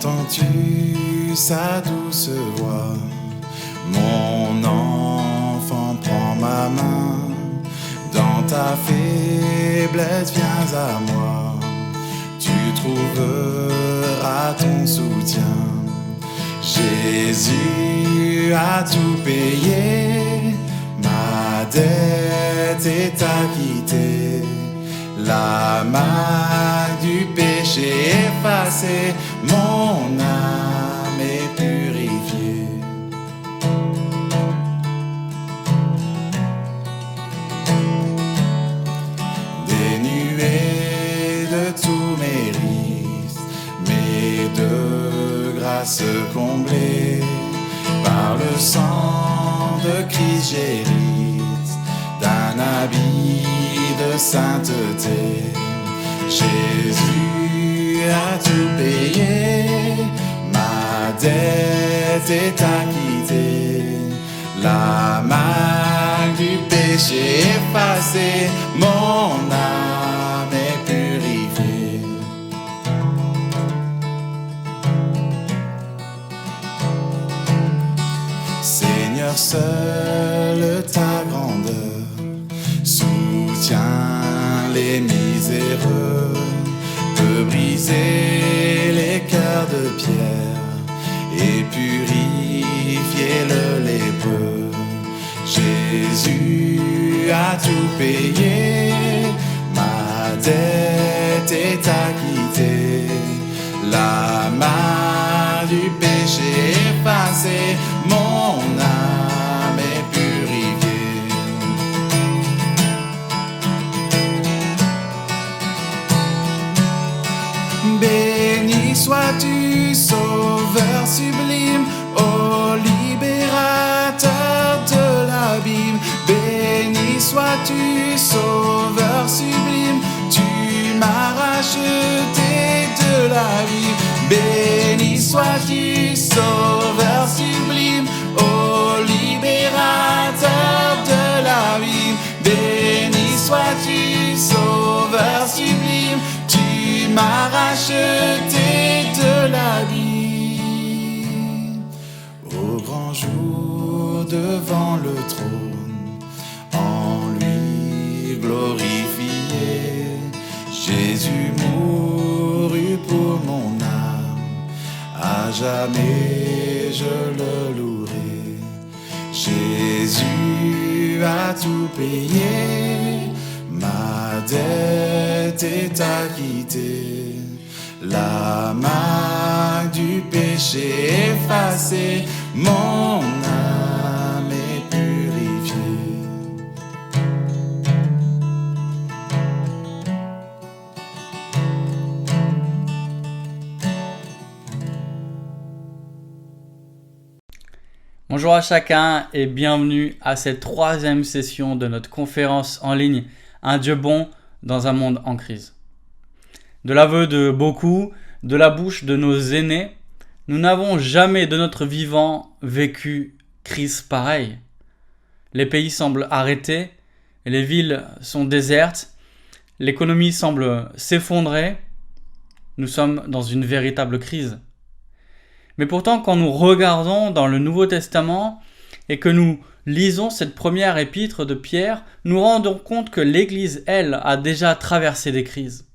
Entends-tu sa douce voix? Mon enfant, prends ma main. Dans ta faiblesse, viens à moi. Tu trouveras ton soutien. Jésus a tout payé. Ma dette est acquittée. La marque du péché effacée, mon âme est purifiée. Dénué de tous mes risques, mais de grâce comblée, par le sang de Christ j'hérite d'un habit de sainteté. Jésus a tout payé, ma dette est acquittée. La marque du péché effacée, mon âme est purifiée. Seigneur, seule ta grandeur soutient les miséreux, peut briser les cœurs de pierre et purifier le lépreux. Jésus a tout payé, ma dette est acquittée. La marque du péché effacée, mon âme est purifiée. Béni sois-tu, Sauveur sublime, ô libérateur de l'abîme. Béni sois-tu, Sauveur sublime, tu m'as racheté de la vie. Béni sois-tu, Sauveur sublime, ô libérateur de la vie. Béni sois-tu, Sauveur sublime, tu m'as racheté de la vie. Au grand jour devant le trône, en lui glorifié, Jésus mourut pour mon âme, à jamais je le louerai. Jésus a tout payé, ma dette est acquittée. La marque du péché effacée, mon âme est purifiée. Bonjour à chacun et bienvenue à cette troisième session de notre conférence en ligne Un Dieu bon dans un monde en crise. De l'aveu de beaucoup, de la bouche de nos aînés, nous n'avons jamais de notre vivant vécu crise pareille. Les pays semblent arrêtés, les villes sont désertes, l'économie semble s'effondrer. Nous sommes dans une véritable crise. Mais pourtant, quand nous regardons dans le Nouveau Testament et que nous lisons cette première épître de Pierre, nous rendons compte que l'Église, elle, a déjà traversé des crises.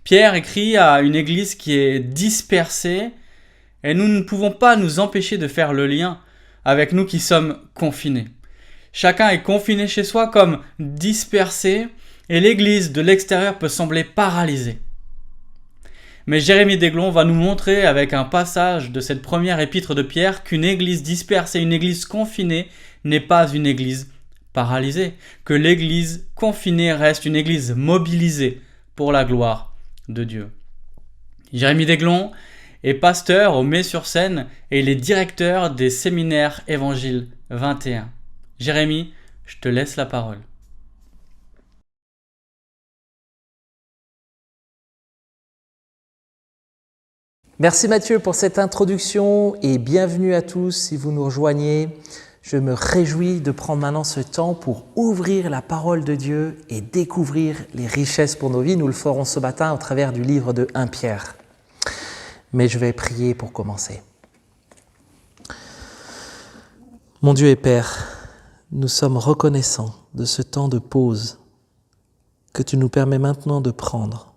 Pierre écrit à une Église qui est dispersée et nous ne pouvons pas nous empêcher de faire le lien avec nous qui sommes confinés. Chacun est confiné chez soi comme dispersé et l'Église de l'extérieur peut sembler paralysée. Mais Jérémie Desglon va nous montrer avec un passage de cette première épître de Pierre qu'une église dispersée, une église confinée n'est pas une église paralysée, que l'église confinée reste une église mobilisée pour la gloire de Dieu. Jérémie Desglon est pasteur au Mets-sur-Seine et il est directeur des séminaires Évangile 21. Jérémie, je te laisse la parole. Merci Mathieu pour cette introduction et bienvenue à tous si vous nous rejoignez. Je me réjouis de prendre maintenant ce temps pour ouvrir la parole de Dieu et découvrir les richesses pour nos vies. Nous le ferons ce matin au travers du livre de 1 Pierre. mais je vais prier pour commencer. Mon Dieu et Père, nous sommes reconnaissants de ce temps de pause que tu nous permets maintenant de prendre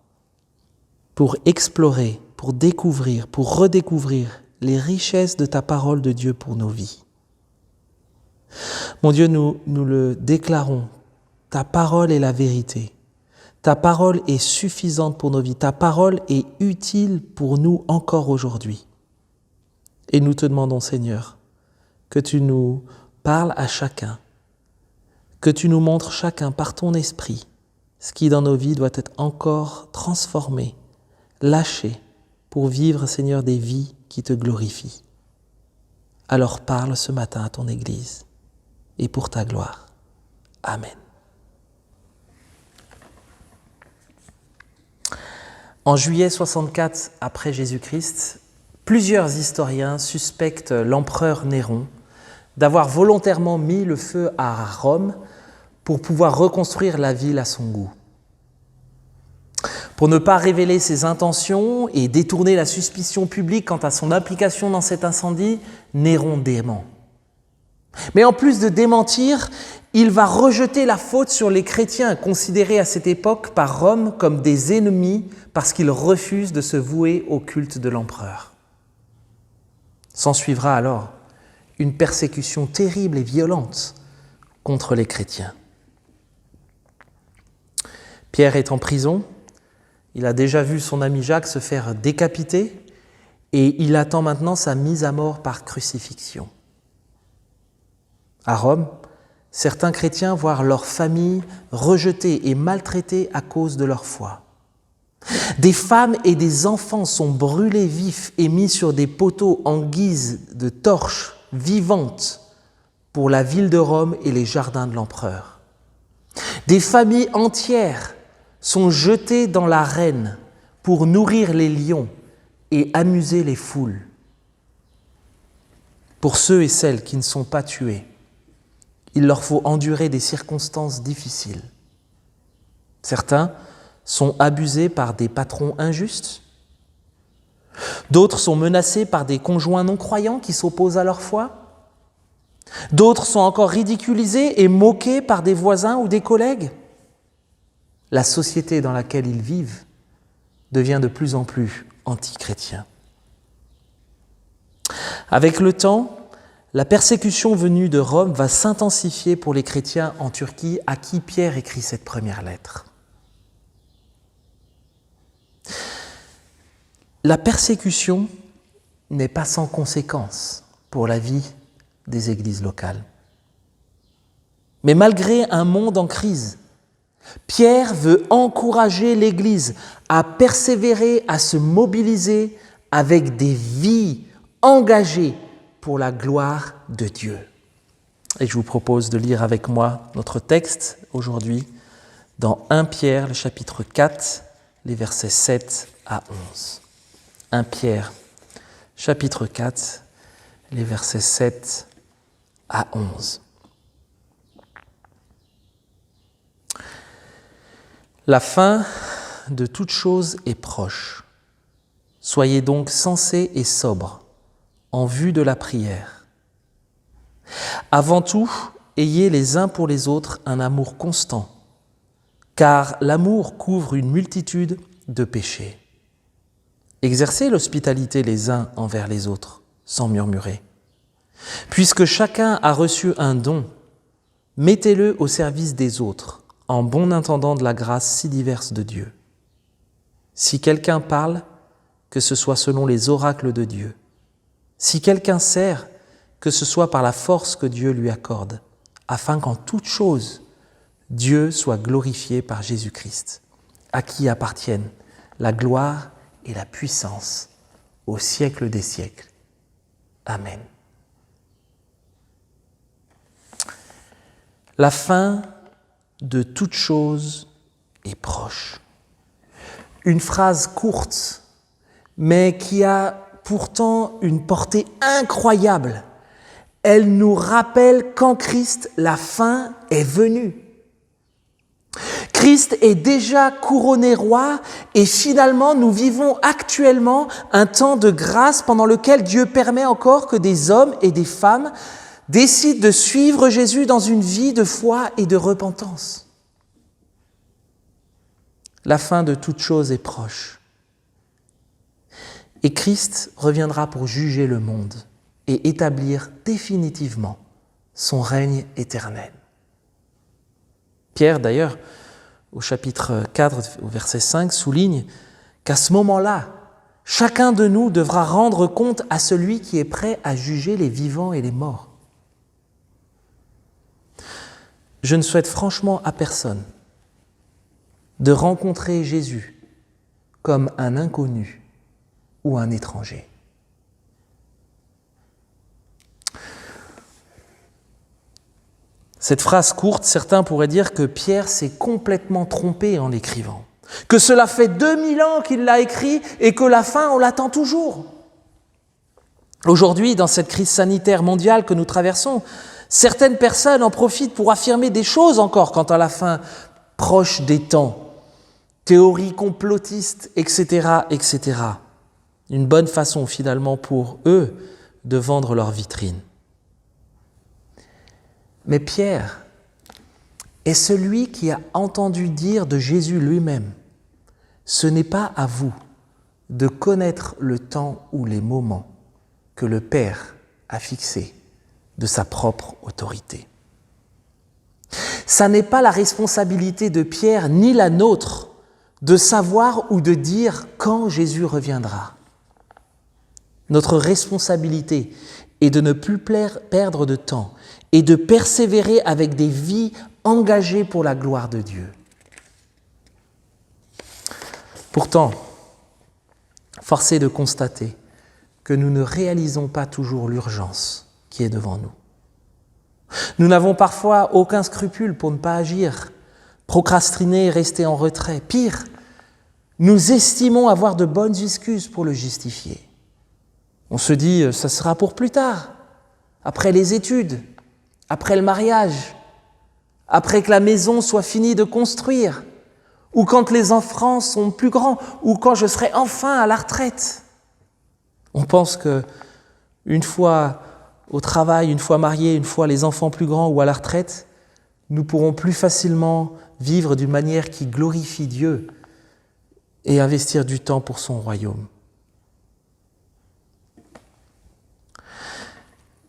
pour explorer, pour découvrir, pour redécouvrir les richesses de ta parole de Dieu pour nos vies. Mon Dieu, nous le déclarons, ta parole est la vérité. Ta parole est suffisante pour nos vies. Ta parole est utile pour nous encore aujourd'hui. Et nous te demandons, Seigneur, que tu nous parles à chacun, que tu nous montres chacun par ton esprit ce qui dans nos vies doit être encore transformé, lâché, pour vivre, Seigneur, des vies qui te glorifient. Alors parle ce matin à ton Église et pour ta gloire. Amen. En juillet 64 après Jésus-Christ, plusieurs historiens suspectent l'empereur Néron d'avoir volontairement mis le feu à Rome pour pouvoir reconstruire la ville à son goût. Pour ne pas révéler ses intentions et détourner la suspicion publique quant à son implication dans cet incendie, Néron dément. Mais en plus de démentir, il va rejeter la faute sur les chrétiens, considérés à cette époque par Rome comme des ennemis parce qu'ils refusent de se vouer au culte de l'empereur. S'ensuivra alors une persécution terrible et violente contre les chrétiens. Pierre est en prison, il a déjà vu son ami Jacques se faire décapiter et il attend maintenant sa mise à mort par crucifixion. À Rome, certains chrétiens voient leur famille rejetée et maltraitée à cause de leur foi. Des femmes et des enfants sont brûlés vifs et mis sur des poteaux en guise de torches vivantes pour la ville de Rome et les jardins de l'empereur. Des familles entières sont jetées dans l'arène pour nourrir les lions et amuser les foules. Pour ceux et celles qui ne sont pas tués, il leur faut endurer des circonstances difficiles. Certains sont abusés par des patrons injustes. D'autres sont menacés par des conjoints non-croyants qui s'opposent à leur foi. D'autres sont encore ridiculisés et moqués par des voisins ou des collègues. La société dans laquelle ils vivent devient de plus en plus anti-chrétien. Avec le temps, la persécution venue de Rome va s'intensifier pour les chrétiens en Turquie, à qui Pierre écrit cette première lettre. La persécution n'est pas sans conséquence pour la vie des églises locales. Mais malgré un monde en crise, Pierre veut encourager l'Église à persévérer, à se mobiliser avec des vies engagées pour la gloire de Dieu. Et je vous propose de lire avec moi notre texte aujourd'hui dans 1 Pierre, le chapitre 4, les versets 7 à 11. 1 Pierre, chapitre 4, les versets 7 à 11. La fin de toute chose est proche. Soyez donc sensés et sobres en vue de la prière. Avant tout, ayez les uns pour les autres un amour constant, car l'amour couvre une multitude de péchés. Exercez l'hospitalité les uns envers les autres, sans murmurer. Puisque chacun a reçu un don, mettez-le au service des autres, en bon intendant de la grâce si diverse de Dieu. Si quelqu'un parle, que ce soit selon les oracles de Dieu. Si quelqu'un sert, que ce soit par la force que Dieu lui accorde, afin qu'en toute chose, Dieu soit glorifié par Jésus-Christ, à qui appartiennent la gloire et la puissance au siècle des siècles. Amen. La fin de toute chose est proche. Une phrase courte, mais qui a pourtant une portée incroyable. Elle nous rappelle qu'en Christ, la fin est venue. Christ est déjà couronné roi et finalement nous vivons actuellement un temps de grâce pendant lequel Dieu permet encore que des hommes et des femmes décident de suivre Jésus dans une vie de foi et de repentance. La fin de toute chose est proche. Et Christ reviendra pour juger le monde et établir définitivement son règne éternel. Pierre, d'ailleurs, au chapitre 4, au verset 5, souligne qu'à ce moment-là, chacun de nous devra rendre compte à celui qui est prêt à juger les vivants et les morts. Je ne souhaite franchement à personne de rencontrer Jésus comme un inconnu ou un étranger. Cette phrase courte, certains pourraient dire que Pierre s'est complètement trompé en l'écrivant, que cela fait 2000 ans qu'il l'a écrit et que la fin, on l'attend toujours. Aujourd'hui, dans cette crise sanitaire mondiale que nous traversons, certaines personnes en profitent pour affirmer des choses encore quant à la fin proche des temps, théories complotistes, etc., etc. Une bonne façon finalement pour eux de vendre leur vitrine. Mais Pierre est celui qui a entendu dire de Jésus lui-même « Ce n'est pas à vous de connaître le temps ou les moments que le Père a fixés de sa propre autorité. » Ça n'est pas la responsabilité de Pierre ni la nôtre de savoir ou de dire quand Jésus reviendra. Notre responsabilité est de ne plus perdre de temps et de persévérer avec des vies engagées pour la gloire de Dieu. Pourtant, force est de constater que nous ne réalisons pas toujours l'urgence qui est devant nous. Nous n'avons parfois aucun scrupule pour ne pas agir, procrastiner et rester en retrait. Pire, nous estimons avoir de bonnes excuses pour le justifier. On se dit, ça sera pour plus tard, après les études, après le mariage, après que la maison soit finie de construire, ou quand les enfants sont plus grands, ou quand je serai enfin à la retraite. On pense que une fois au travail, une fois mariés, une fois les enfants plus grands ou à la retraite, nous pourrons plus facilement vivre d'une manière qui glorifie Dieu et investir du temps pour son royaume.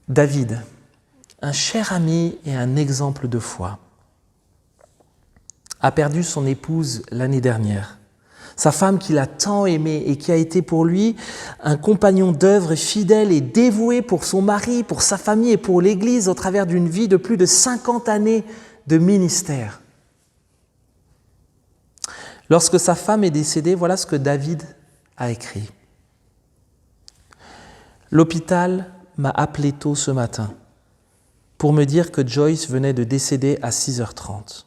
David, un cher ami et un exemple de foi, a perdu son épouse l'année dernière. Sa femme qu'il a tant aimée et qui a été pour lui un compagnon d'œuvre fidèle et dévoué pour son mari, pour sa famille et pour l'Église au travers d'une vie de plus de 50 années de ministère. Lorsque sa femme est décédée, voilà ce que David a écrit. L'hôpital m'a appelé tôt ce matin pour me dire que Joyce venait de décéder à 6h30.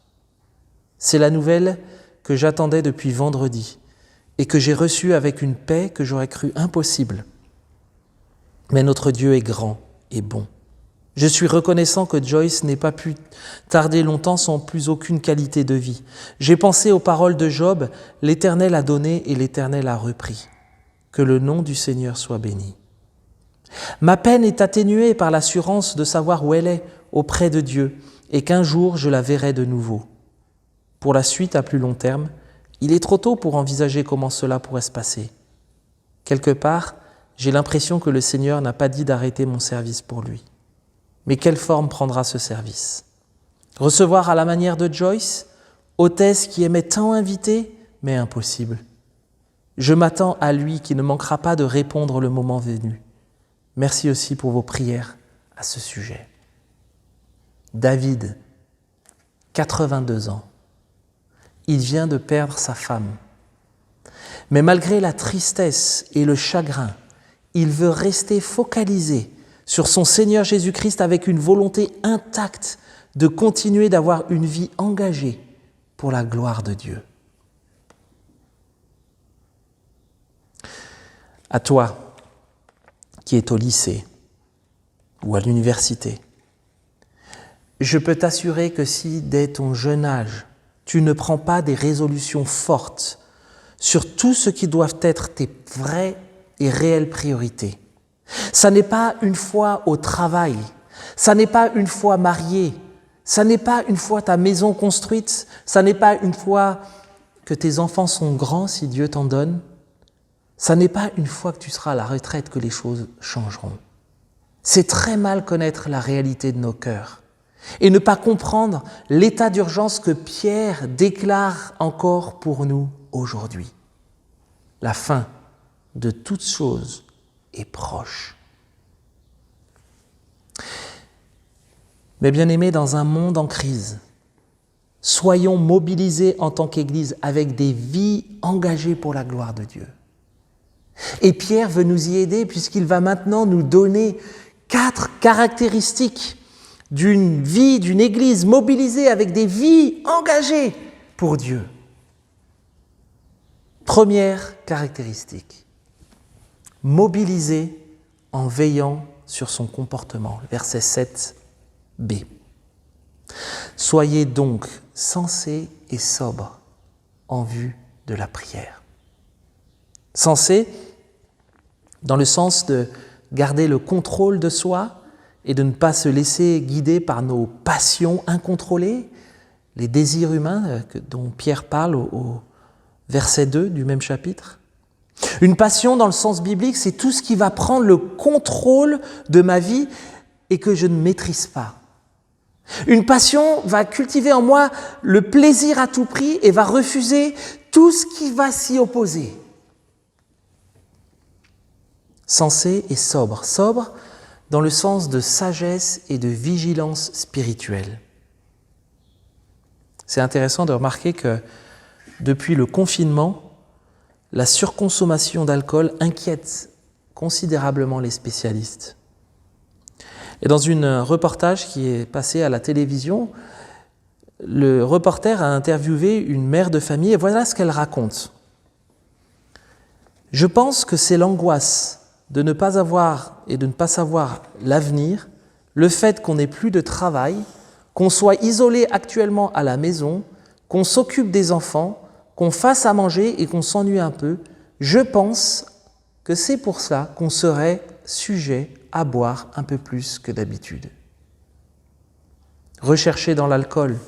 C'est la nouvelle que j'attendais depuis vendredi et que j'ai reçue avec une paix que j'aurais cru impossible. Mais notre Dieu est grand et bon. Je suis reconnaissant que Joyce n'ait pas pu tarder longtemps sans plus aucune qualité de vie. J'ai pensé aux paroles de Job, « L'Éternel a donné et l'Éternel a repris. Que le nom du Seigneur soit béni. » Ma peine est atténuée par l'assurance de savoir où elle est auprès de Dieu et qu'un jour je la verrai de nouveau. Pour la suite à plus long terme, il est trop tôt pour envisager comment cela pourrait se passer. Quelque part, j'ai l'impression que le Seigneur n'a pas dit d'arrêter mon service pour lui. Mais quelle forme prendra ce service ? Recevoir à la manière de Joyce, hôtesse qui aimait tant inviter, mais impossible. Je m'attends à lui qui ne manquera pas de répondre le moment venu. Merci aussi pour vos prières à ce sujet. David, 82 ans. Il vient de perdre sa femme. Mais malgré la tristesse et le chagrin, il veut rester focalisé sur son Seigneur Jésus-Christ avec une volonté intacte de continuer d'avoir une vie engagée pour la gloire de Dieu. À toi, qui es au lycée ou à l'université, je peux t'assurer que si dès ton jeune âge, tu ne prends pas des résolutions fortes sur tout ce qui doivent être tes vraies et réelles priorités. Ça n'est pas une fois au travail, ça n'est pas une fois marié, ça n'est pas une fois ta maison construite, ça n'est pas une fois que tes enfants sont grands si Dieu t'en donne, ça n'est pas une fois que tu seras à la retraite que les choses changeront. C'est très mal connaître la réalité de nos cœurs et ne pas comprendre l'état d'urgence que Pierre déclare encore pour nous aujourd'hui. La fin de toutes choses est proche. Mais bien aimés, dans un monde en crise, soyons mobilisés en tant qu'Église avec des vies engagées pour la gloire de Dieu. Et Pierre veut nous y aider puisqu'il va maintenant nous donner 4 caractéristiques d'une vie, d'une Église mobilisée avec des vies engagées pour Dieu. Première caractéristique, mobilisée en veillant sur son comportement. Verset 7b. Soyez donc sensés et sobres en vue de la prière. Sensés, dans le sens de garder le contrôle de soi et de ne pas se laisser guider par nos passions incontrôlées, les désirs humains dont Pierre parle au verset 2 du même chapitre. Une passion, dans le sens biblique, c'est tout ce qui va prendre le contrôle de ma vie et que je ne maîtrise pas. Une passion va cultiver en moi le plaisir à tout prix et va refuser tout ce qui va s'y opposer. Sensé et sobre. Sobre dans le sens de sagesse et de vigilance spirituelle. C'est intéressant de remarquer que depuis le confinement, la surconsommation d'alcool inquiète considérablement les spécialistes. Et dans un reportage qui est passé à la télévision, le reporter a interviewé une mère de famille et voilà ce qu'elle raconte. « Je pense que c'est l'angoisse de ne pas avoir et de ne pas savoir l'avenir, le fait qu'on n'ait plus de travail, qu'on soit isolé actuellement à la maison, qu'on s'occupe des enfants, qu'on fasse à manger et qu'on s'ennuie un peu. Je pense que c'est pour cela qu'on serait sujet à boire un peu plus que d'habitude. Rechercher dans l'alcool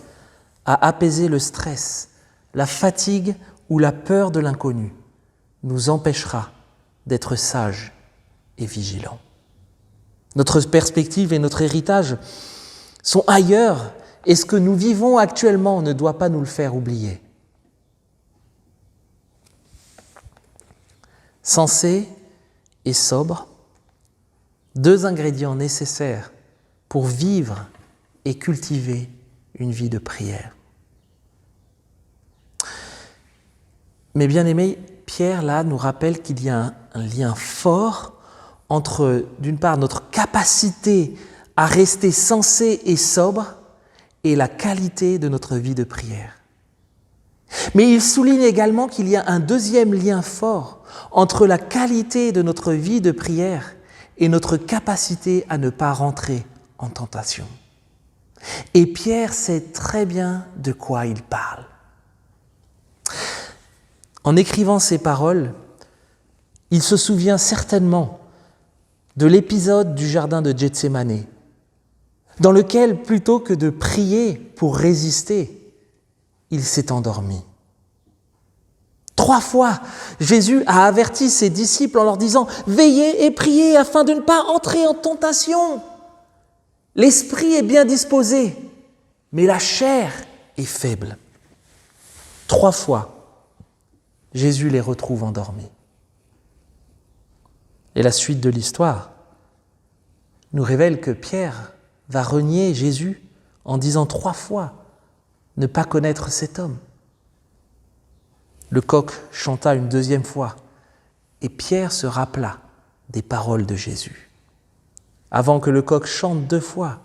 à apaiser le stress, la fatigue ou la peur de l'inconnu nous empêchera d'être sages et vigilants. Notre perspective et notre héritage sont ailleurs et ce que nous vivons actuellement ne doit pas nous le faire oublier. Sensé et sobre, 2 ingrédients nécessaires pour vivre et cultiver une vie de prière. Mais bien aimé, Pierre là nous rappelle qu'il y a un lien fort entre, d'une part, notre capacité à rester sensé et sobre et la qualité de notre vie de prière. Mais il souligne également qu'il y a un deuxième lien fort entre la qualité de notre vie de prière et notre capacité à ne pas rentrer en tentation. Et Pierre sait très bien de quoi il parle. En écrivant ces paroles, il se souvient certainement de l'épisode du jardin de Gethsémani, dans lequel, plutôt que de prier pour résister, il s'est endormi. 3 fois, Jésus a averti ses disciples en leur disant « Veillez et priez afin de ne pas entrer en tentation. L'esprit est bien disposé, mais la chair est faible. » 3 fois, Jésus les retrouve endormis. Et la suite de l'histoire nous révèle que Pierre va renier Jésus en disant 3 fois ne pas connaître cet homme. Le coq chanta une 2e fois et Pierre se rappela des paroles de Jésus. Avant que le coq chante 2 fois,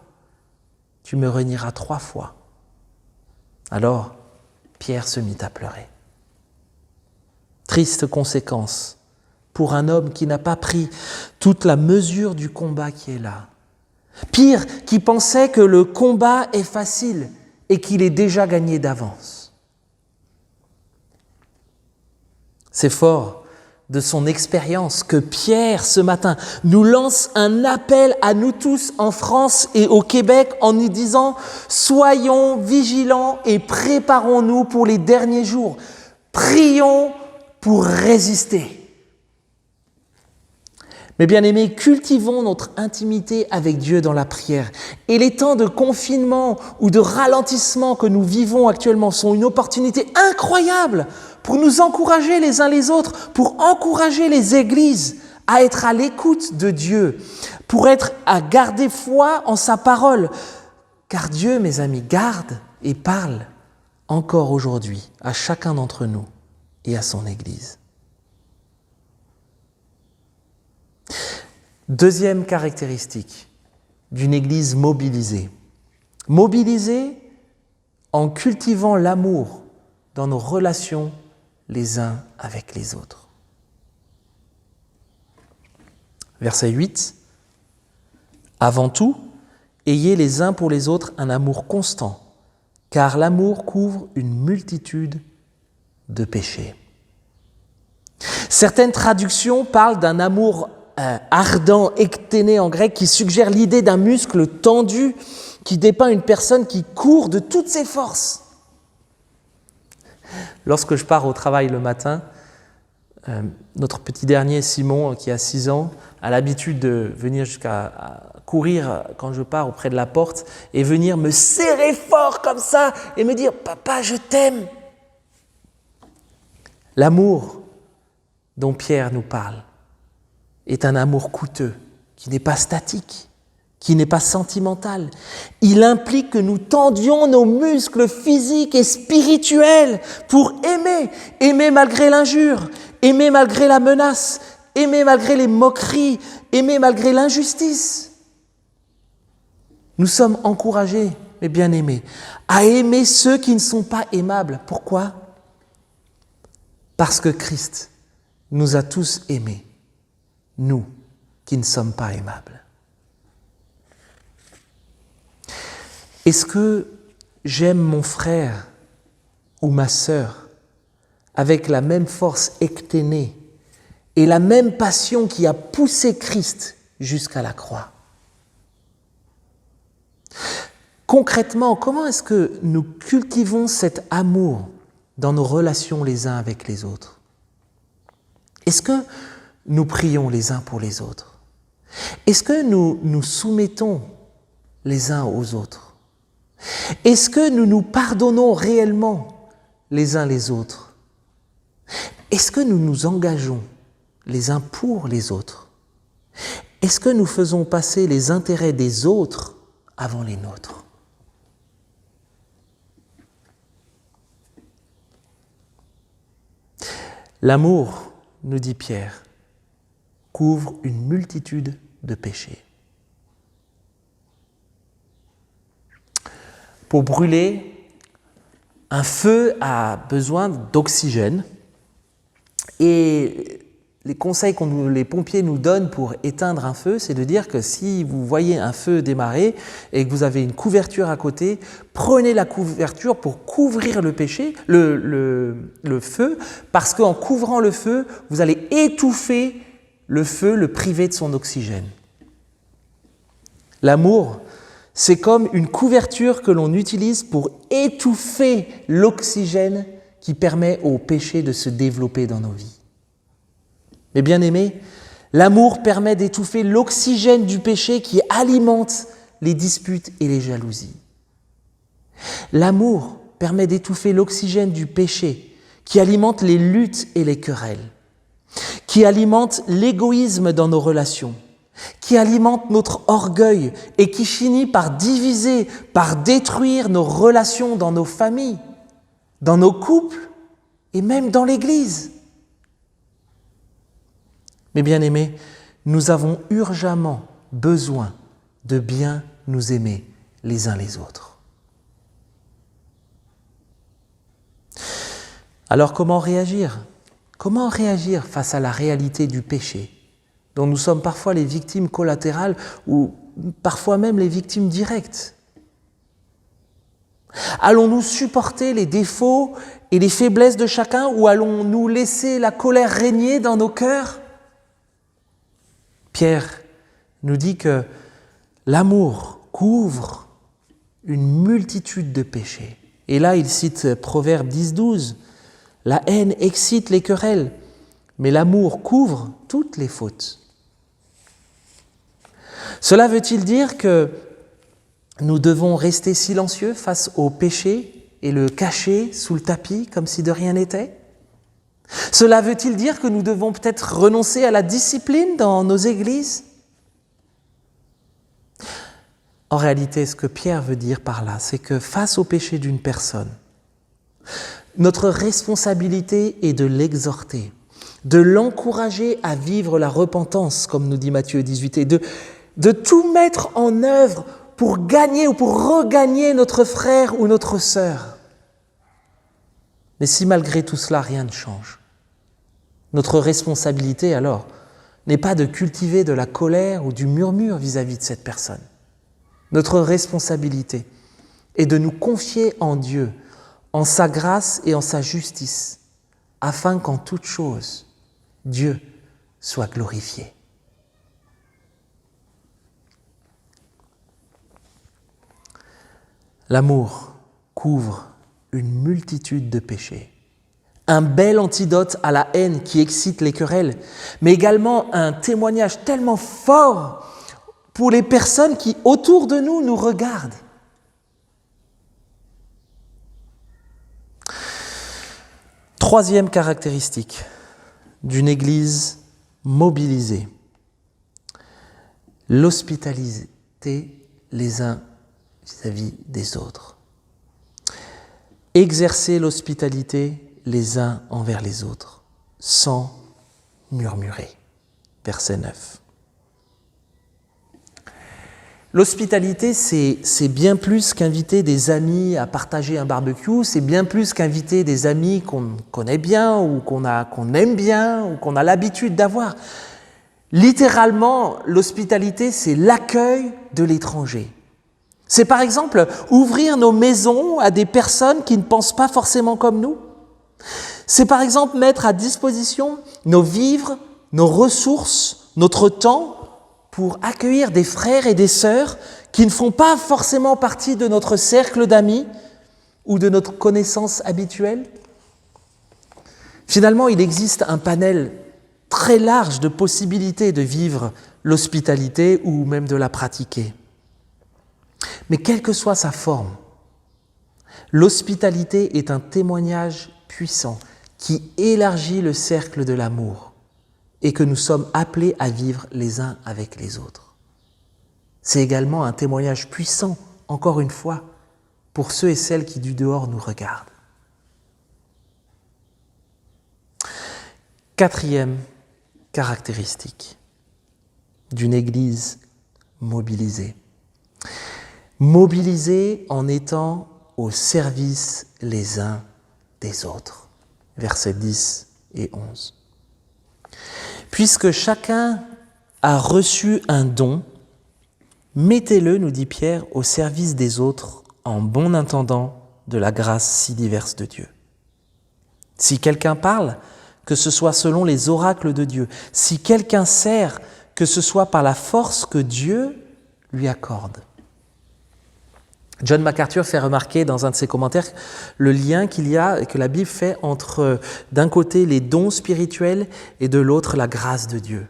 tu me renieras 3 fois. Alors, Pierre se mit à pleurer. Triste conséquence pour un homme qui n'a pas pris toute la mesure du combat qui est là. Pire, qui pensait que le combat est facile et qu'il est déjà gagné d'avance. C'est fort de son expérience que Pierre, ce matin, nous lance un appel à nous tous en France et au Québec en nous disant « Soyons vigilants et préparons-nous pour les derniers jours. Prions pour résister. » Mais bien-aimés, cultivons notre intimité avec Dieu dans la prière. Et les temps de confinement ou de ralentissement que nous vivons actuellement sont une opportunité incroyable pour nous encourager les uns les autres, pour encourager les églises à être à l'écoute de Dieu, pour être à garder foi en sa parole. Car Dieu, mes amis, garde et parle encore aujourd'hui à chacun d'entre nous et à son Église. Deuxième caractéristique d'une Église mobilisée. Mobilisée en cultivant l'amour dans nos relations les uns avec les autres. Verset 8. Avant tout, ayez les uns pour les autres un amour constant, car l'amour couvre une multitude de péchés. Certaines traductions parlent d'un amour ardent, ekténé en grec, qui suggère l'idée d'un muscle tendu qui dépeint une personne qui court de toutes ses forces. Lorsque je pars au travail le matin, notre petit dernier, Simon, qui a 6 ans, a l'habitude de venir jusqu'à courir quand je pars auprès de la porte et venir me serrer fort comme ça et me dire « Papa, je t'aime ». L'amour dont Pierre nous parle est un amour coûteux, qui n'est pas statique, qui n'est pas sentimental. Il implique que nous tendions nos muscles physiques et spirituels pour aimer, aimer malgré l'injure, aimer malgré la menace, aimer malgré les moqueries, aimer malgré l'injustice. Nous sommes encouragés, mes bien-aimés, à aimer ceux qui ne sont pas aimables. Pourquoi ? Parce que Christ nous a tous aimés, nous qui ne sommes pas aimables. Est-ce que j'aime mon frère ou ma sœur avec la même force ekténée et la même passion qui a poussé Christ jusqu'à la croix ? Concrètement, comment est-ce que nous cultivons cet amour dans nos relations les uns avec les autres ? Est-ce que nous prions les uns pour les autres ? Est-ce que nous nous soumettons les uns aux autres ? Est-ce que nous nous pardonnons réellement les uns les autres ? Est-ce que nous nous engageons les uns pour les autres ? Est-ce que nous faisons passer les intérêts des autres avant les nôtres ? L'amour, nous dit Pierre, couvre une multitude de péchés. Pour brûler, un feu a besoin d'oxygène et les conseils que les pompiers nous donnent pour éteindre un feu, c'est de dire que si vous voyez un feu démarrer et que vous avez une couverture à côté, prenez la couverture pour couvrir le feu, parce qu'en couvrant le feu, vous allez étouffer le feu, le priver de son oxygène. L'amour, c'est comme une couverture que l'on utilise pour étouffer l'oxygène qui permet au péché de se développer dans nos vies. Mais bien aimés, l'amour permet d'étouffer l'oxygène du péché qui alimente les disputes et les jalousies. L'amour permet d'étouffer l'oxygène du péché qui alimente les luttes et les querelles, qui alimente l'égoïsme dans nos relations, qui alimente notre orgueil et qui finit par diviser, par détruire nos relations dans nos familles, dans nos couples et même dans l'Église. Mais bien aimés, nous avons urgemment besoin de bien nous aimer les uns les autres. Alors comment réagir ? Comment réagir face à la réalité du péché, dont nous sommes parfois les victimes collatérales ou parfois même les victimes directes ? Allons-nous supporter les défauts et les faiblesses de chacun ou allons-nous laisser la colère régner dans nos cœurs ? Pierre nous dit que l'amour couvre une multitude de péchés. Et là, il cite Proverbe 10-12. La haine excite les querelles, mais l'amour couvre toutes les fautes. Cela veut-il dire que nous devons rester silencieux face au péché et le cacher sous le tapis comme si de rien n'était ? Cela veut-il dire que nous devons peut-être renoncer à la discipline dans nos églises ? En réalité, ce que Pierre veut dire par là, c'est que face au péché d'une personne, notre responsabilité est de l'exhorter, de l'encourager à vivre la repentance, comme nous dit Matthieu 18, et de tout mettre en œuvre pour gagner ou pour regagner notre frère ou notre sœur. Mais si malgré tout cela, rien ne change, notre responsabilité alors n'est pas de cultiver de la colère ou du murmure vis-à-vis de cette personne. Notre responsabilité est de nous confier en Dieu, en sa grâce et en sa justice, afin qu'en toute chose, Dieu soit glorifié. L'amour couvre une multitude de péchés. Un bel antidote à la haine qui excite les querelles, mais également un témoignage tellement fort pour les personnes qui, autour de nous, nous regardent. Troisième caractéristique d'une Église mobilisée, l'hospitalité les uns vis-à-vis des autres. Exercer l'hospitalité les uns envers les autres, sans murmurer. Verset 9. L'hospitalité, c'est bien plus qu'inviter des amis à partager un barbecue, c'est bien plus qu'inviter des amis qu'on connaît bien ou qu'on aime bien ou qu'on a l'habitude d'avoir. Littéralement, l'hospitalité, c'est l'accueil de l'étranger. C'est par exemple ouvrir nos maisons à des personnes qui ne pensent pas forcément comme nous. C'est par exemple mettre à disposition nos vivres, nos ressources, notre temps pour accueillir des frères et des sœurs qui ne font pas forcément partie de notre cercle d'amis ou de notre connaissance habituelle. Finalement, il existe un panel très large de possibilités de vivre l'hospitalité ou même de la pratiquer. Mais quelle que soit sa forme, l'hospitalité est un témoignage puissant qui élargit le cercle de l'amour et que nous sommes appelés à vivre les uns avec les autres. C'est également un témoignage puissant, encore une fois, pour ceux et celles qui du dehors nous regardent. Quatrième caractéristique d'une Église mobilisée. Mobilisée en étant au service les uns des autres. Versets 10 et 11. Puisque chacun a reçu un don, mettez-le, nous dit Pierre, au service des autres en bon intendant de la grâce si diverse de Dieu. Si quelqu'un parle, que ce soit selon les oracles de Dieu. Si quelqu'un sert, que ce soit par la force que Dieu lui accorde. John MacArthur fait remarquer dans un de ses commentaires le lien qu'il y a et que la Bible fait entre, d'un côté, les dons spirituels et de l'autre, la grâce de Dieu.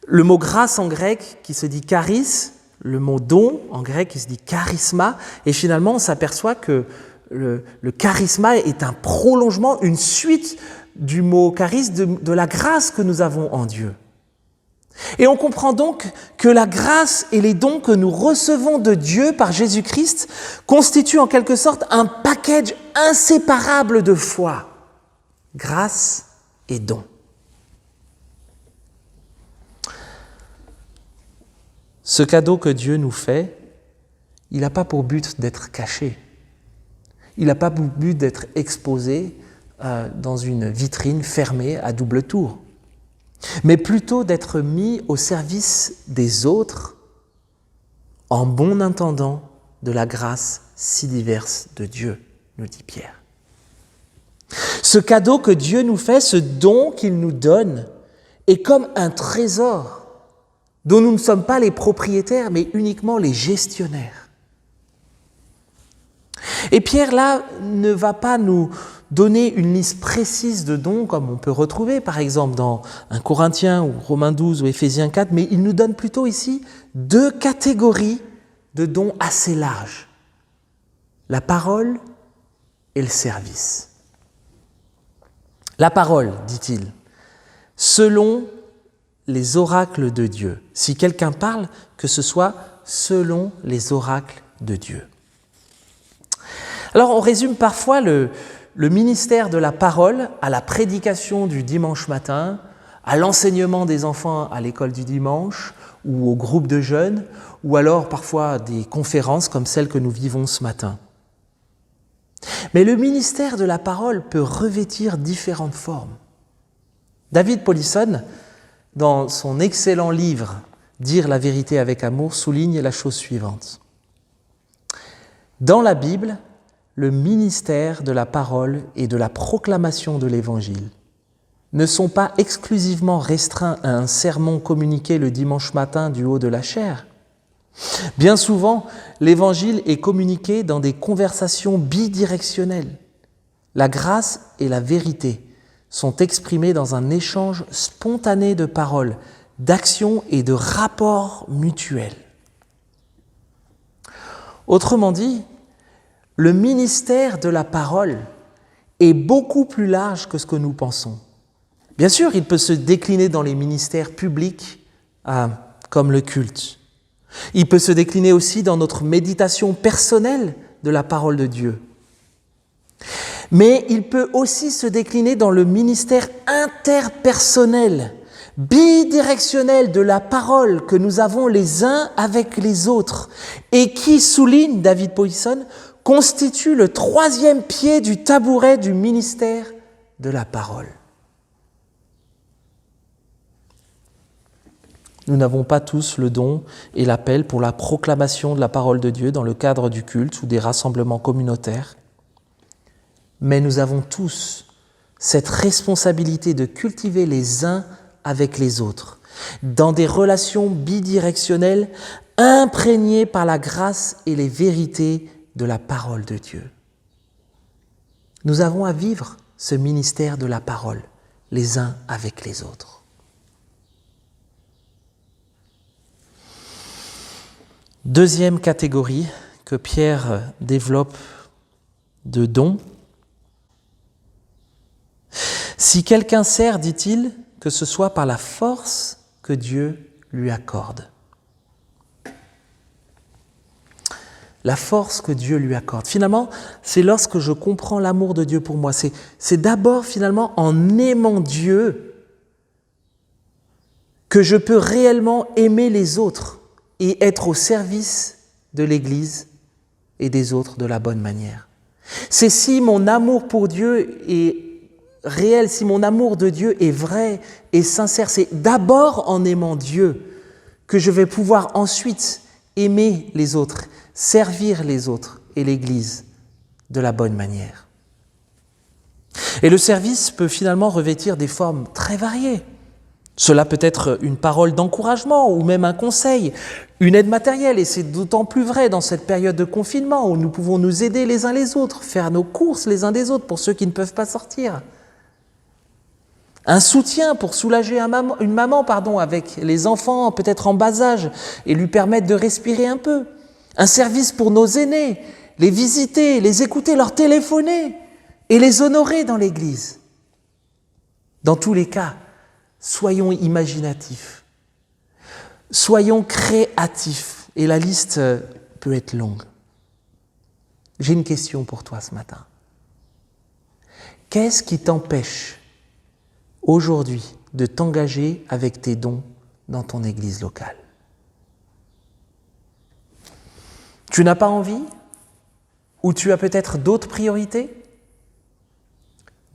Le mot grâce en grec qui se dit charis, le mot don en grec qui se dit charisma, et finalement on s'aperçoit que le charisma est un prolongement, une suite du mot charis, de la grâce que nous avons en Dieu. Et on comprend donc que la grâce et les dons que nous recevons de Dieu par Jésus-Christ constituent en quelque sorte un package inséparable de foi. Grâce et dons. Ce cadeau que Dieu nous fait, il n'a pas pour but d'être caché. Il n'a pas pour but d'être exposé dans une vitrine fermée à double tour, mais plutôt d'être mis au service des autres en bon intendant de la grâce si diverse de Dieu, nous dit Pierre. Ce cadeau que Dieu nous fait, ce don qu'il nous donne, est comme un trésor dont nous ne sommes pas les propriétaires, mais uniquement les gestionnaires. Et Pierre, là, ne va pas nous donner une liste précise de dons, comme on peut retrouver, par exemple, dans 1 Corinthiens ou Romains 12 ou Éphésiens 4, mais il nous donne plutôt ici 2 catégories de dons assez larges. La parole et le service. La parole, dit-il, selon les oracles de Dieu. Si quelqu'un parle, que ce soit selon les oracles de Dieu. Alors on résume parfois le ministère de la parole à la prédication du dimanche matin, à l'enseignement des enfants à l'école du dimanche ou au groupe de jeunes, ou alors parfois des conférences comme celle que nous vivons ce matin. Mais le ministère de la parole peut revêtir différentes formes. David Powlison, dans son excellent livre « Dire la vérité avec amour », souligne la chose suivante. Dans la Bible, le ministère de la parole et de la proclamation de l'Évangile ne sont pas exclusivement restreints à un sermon communiqué le dimanche matin du haut de la chaire. Bien souvent, l'Évangile est communiqué dans des conversations bidirectionnelles. La grâce et la vérité sont exprimées dans un échange spontané de paroles, d'actions et de rapports mutuels. Autrement dit, le ministère de la parole est beaucoup plus large que ce que nous pensons. Bien sûr, il peut se décliner dans les ministères publics, comme le culte. Il peut se décliner aussi dans notre méditation personnelle de la parole de Dieu. Mais il peut aussi se décliner dans le ministère interpersonnel, bidirectionnel de la parole que nous avons les uns avec les autres et qui, souligne David Powlison, constitue le 3e pied du tabouret du ministère de la parole. Nous n'avons pas tous le don et l'appel pour la proclamation de la parole de Dieu dans le cadre du culte ou des rassemblements communautaires, mais nous avons tous cette responsabilité de cultiver les uns avec les autres, dans des relations bidirectionnelles imprégnées par la grâce et les vérités de la parole de Dieu. Nous avons à vivre ce ministère de la parole, les uns avec les autres. Deuxième catégorie que Pierre développe de dons. Si quelqu'un sert, dit-il, que ce soit par la force que Dieu lui accorde. La force que Dieu lui accorde. Finalement, c'est lorsque je comprends l'amour de Dieu pour moi. C'est d'abord finalement en aimant Dieu que je peux réellement aimer les autres et être au service de l'Église et des autres de la bonne manière. C'est si mon amour pour Dieu est réel, si mon amour de Dieu est vrai et sincère, c'est d'abord en aimant Dieu que je vais pouvoir ensuite aimer les autres, servir les autres et l'Église de la bonne manière. Et le service peut finalement revêtir des formes très variées. Cela peut être une parole d'encouragement ou même un conseil, une aide matérielle, et c'est d'autant plus vrai dans cette période de confinement où nous pouvons nous aider les uns les autres, faire nos courses les uns des autres pour ceux qui ne peuvent pas sortir. Un soutien pour soulager une maman avec les enfants peut-être en bas âge et lui permettre de respirer un peu. Un service pour nos aînés, les visiter, les écouter, leur téléphoner et les honorer dans l'Église. Dans tous les cas, soyons imaginatifs, soyons créatifs, et la liste peut être longue. J'ai une question pour toi ce matin. Qu'est-ce qui t'empêche aujourd'hui de t'engager avec tes dons dans ton église locale? Tu n'as pas envie? Ou tu as peut-être d'autres priorités?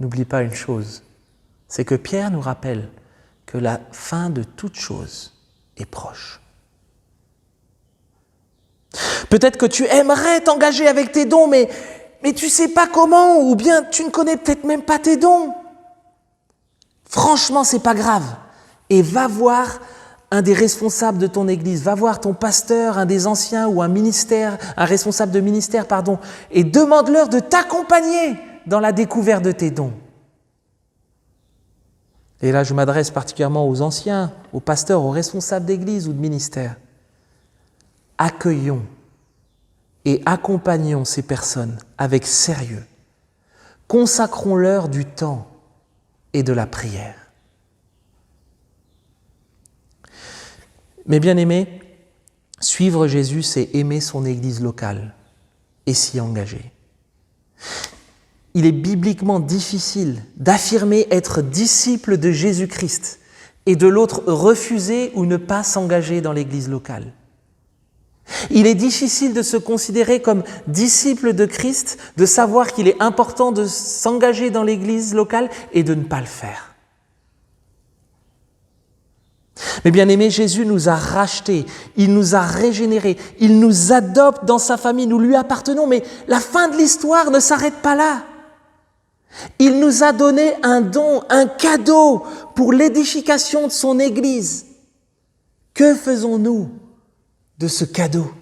N'oublie pas une chose, c'est que Pierre nous rappelle que la fin de toute chose est proche. Peut-être que tu aimerais t'engager avec tes dons, mais tu ne sais pas comment, ou bien tu ne connais peut-être même pas tes dons. Franchement, c'est pas grave. Et va voir un des responsables de ton église, va voir ton pasteur, un des anciens ou un responsable de ministère, et demande-leur de t'accompagner dans la découverte de tes dons. Et là, je m'adresse particulièrement aux anciens, aux pasteurs, aux responsables d'église ou de ministère. Accueillons et accompagnons ces personnes avec sérieux. Consacrons-leur du temps et de la prière. Mes bien-aimés, suivre Jésus, c'est aimer son église locale et s'y engager. Il est bibliquement difficile d'affirmer être disciple de Jésus-Christ et de l'autre refuser ou ne pas s'engager dans l'église locale. Il est difficile de se considérer comme disciple de Christ, de savoir qu'il est important de s'engager dans l'église locale et de ne pas le faire. Mais bien aimé, Jésus nous a rachetés, il nous a régénérés, il nous adopte dans sa famille, nous lui appartenons, mais la fin de l'histoire ne s'arrête pas là. Il nous a donné un don, un cadeau pour l'édification de son Église. Que faisons-nous de ce cadeau ?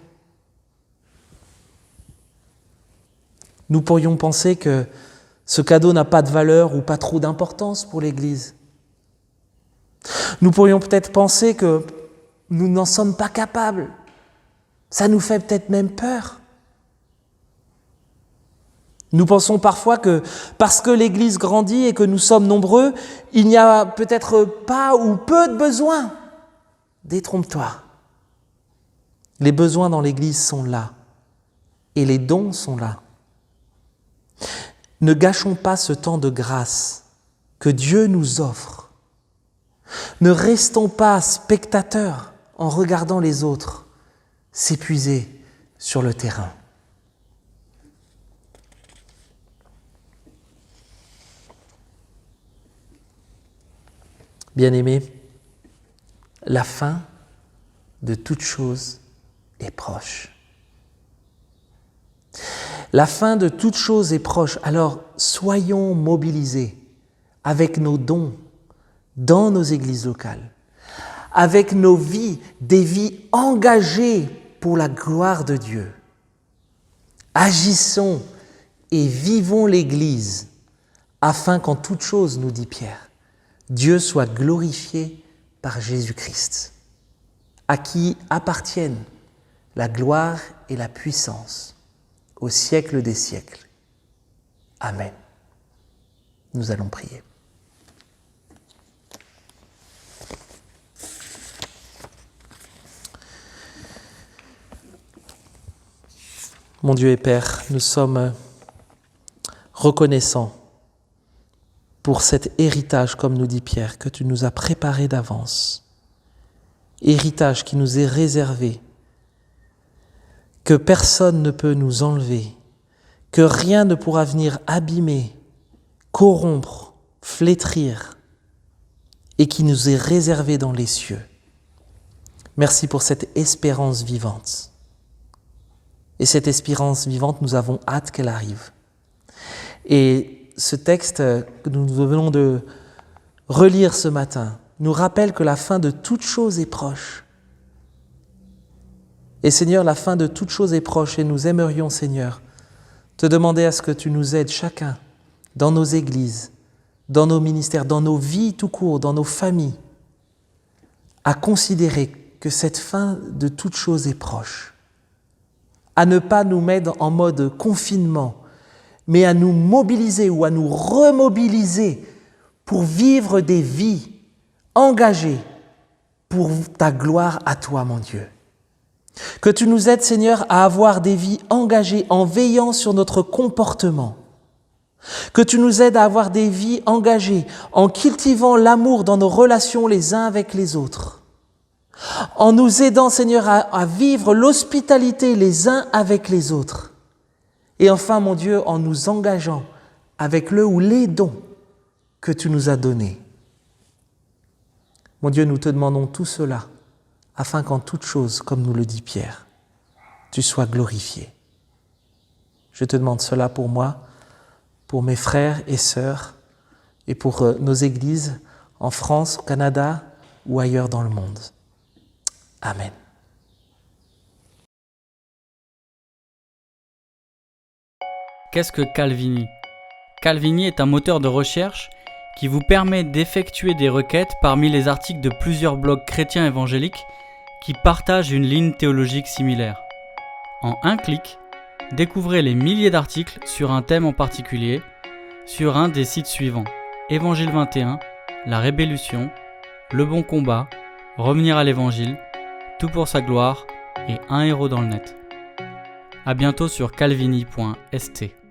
Nous pourrions penser que ce cadeau n'a pas de valeur ou pas trop d'importance pour l'Église. Nous pourrions peut-être penser que nous n'en sommes pas capables. Ça nous fait peut-être même peur. Nous pensons parfois que parce que l'Église grandit et que nous sommes nombreux, il n'y a peut-être pas ou peu de besoins. Détrompe-toi. Les besoins dans l'Église sont là et les dons sont là. Ne gâchons pas ce temps de grâce que Dieu nous offre. Ne restons pas spectateurs en regardant les autres s'épuiser sur le terrain. Bien-aimés, la fin de toute chose est proche. La fin de toute chose est proche, alors soyons mobilisés avec nos dons dans nos églises locales, avec nos vies, des vies engagées pour la gloire de Dieu. Agissons et vivons l'Église afin qu'en toute chose, nous dit Pierre, Dieu soit glorifié par Jésus-Christ, à qui appartiennent la gloire et la puissance au siècle des siècles. Amen. Nous allons prier. Mon Dieu et Père, nous sommes reconnaissants pour cet héritage, comme nous dit Pierre, que tu nous as préparé d'avance. Héritage qui nous est réservé, que personne ne peut nous enlever, que rien ne pourra venir abîmer, corrompre, flétrir, et qui nous est réservé dans les cieux. Merci pour cette espérance vivante. Et cette espérance vivante, nous avons hâte qu'elle arrive. Et ce texte que nous venons de relire ce matin nous rappelle que la fin de toute chose est proche. Et Seigneur, la fin de toute chose est proche et nous aimerions, Seigneur, te demander à ce que tu nous aides chacun dans nos églises, dans nos ministères, dans nos vies tout court, dans nos familles, à considérer que cette fin de toute chose est proche. À ne pas nous mettre en mode confinement, mais à nous mobiliser ou à nous remobiliser pour vivre des vies engagées pour ta gloire à toi, mon Dieu. Que tu nous aides, Seigneur, à avoir des vies engagées en veillant sur notre comportement. Que tu nous aides à avoir des vies engagées en cultivant l'amour dans nos relations les uns avec les autres. En nous aidant, Seigneur, à vivre l'hospitalité les uns avec les autres. Et enfin, mon Dieu, en nous engageant avec le ou les dons que tu nous as donnés. Mon Dieu, nous te demandons tout cela, afin qu'en toute chose, comme nous le dit Pierre, tu sois glorifié. Je te demande cela pour moi, pour mes frères et sœurs, et pour nos églises en France, au Canada ou ailleurs dans le monde. Amen. Qu'est-ce que Calviny ? Calviny est un moteur de recherche qui vous permet d'effectuer des requêtes parmi les articles de plusieurs blogs chrétiens évangéliques qui partagent une ligne théologique similaire. En un clic, découvrez les milliers d'articles sur un thème en particulier sur un des sites suivants: Évangile 21, La Rébellution, Le Bon Combat, Revenir à l'Évangile, Tout pour sa gloire et Un héros dans le net. À bientôt sur calviny.st.